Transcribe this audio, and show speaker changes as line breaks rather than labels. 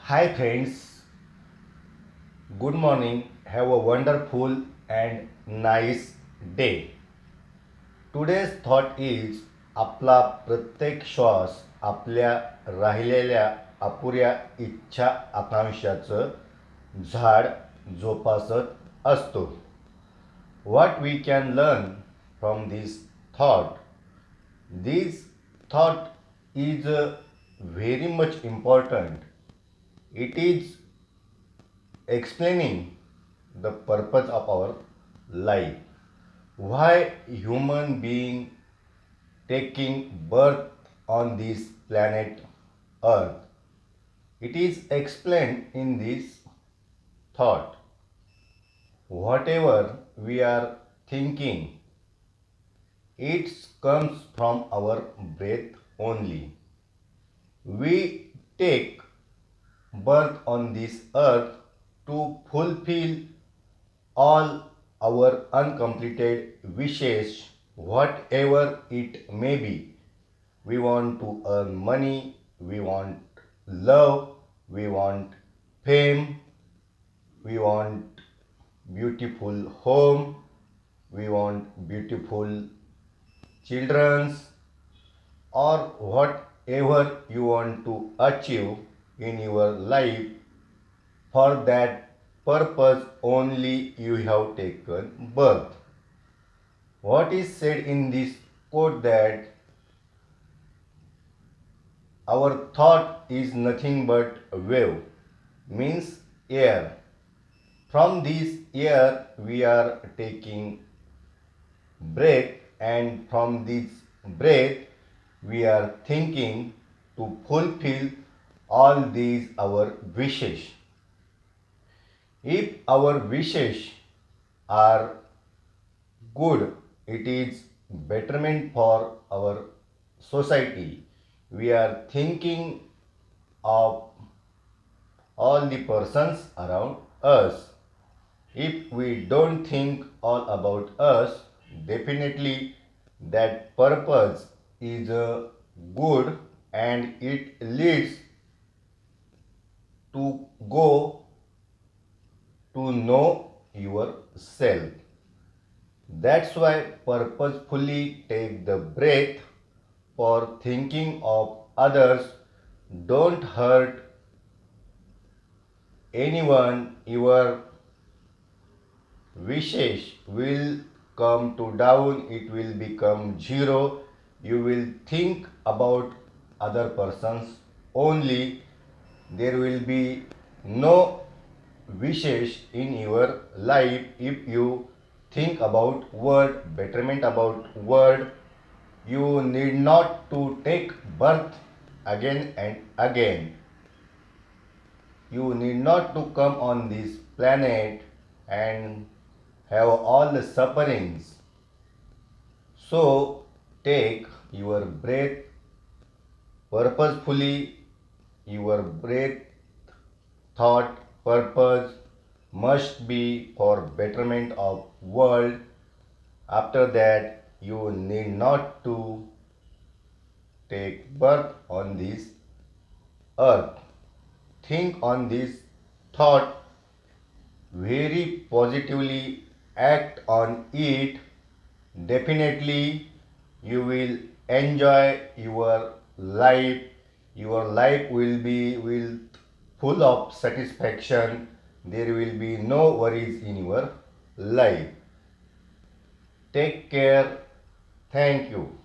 Hi friends, good morning. Have a wonderful and nice day. Today's thought is आपला प्रत्येक श्वास आपल्या राहिलेल्या अपुऱ्या इच्छा आकांक्षाचं झाड जोपासत असतो. What we can learn from this thought? This thought is very much important. It is explaining the purpose of our life. Why human being taking birth on this planet Earth. It is explained in this thought. Whatever we are thinking, it comes from our breath only. We take birth on this earth to fulfill all our uncompleted wishes, whatever it may be. We want to earn money, we want love, we want fame, we want beautiful home, we want beautiful children's, or whatever you want to achieve in your life. For that purpose only you have taken birth. What is said in this quote that our thought is nothing but wave, means air. From this air we are taking breath, and from this breath we are thinking to fulfill all these our wishes. If our wishes are good, it is betterment for our society. We are thinking of all the persons around us. If we don't think all about us, definitely that purpose is good and it leads to go to know yourself. That's why purposefully take the breath for thinking of others. Don't hurt anyone. Your wishes will come to down, it will become zero. You will think about other persons only. There will be no wishes in your life if you think about world, betterment about world. You need not to take birth again and again. You need not to come on this planet and have all the sufferings. So take your breath purposefully. Your breath, thought, purpose must be for betterment of world. After that, you need not to take birth on this earth. Think on this thought very positively, act on it. Definitely you will enjoy your life will be full of satisfaction. There will be no worries in your life. Take care. Thank you.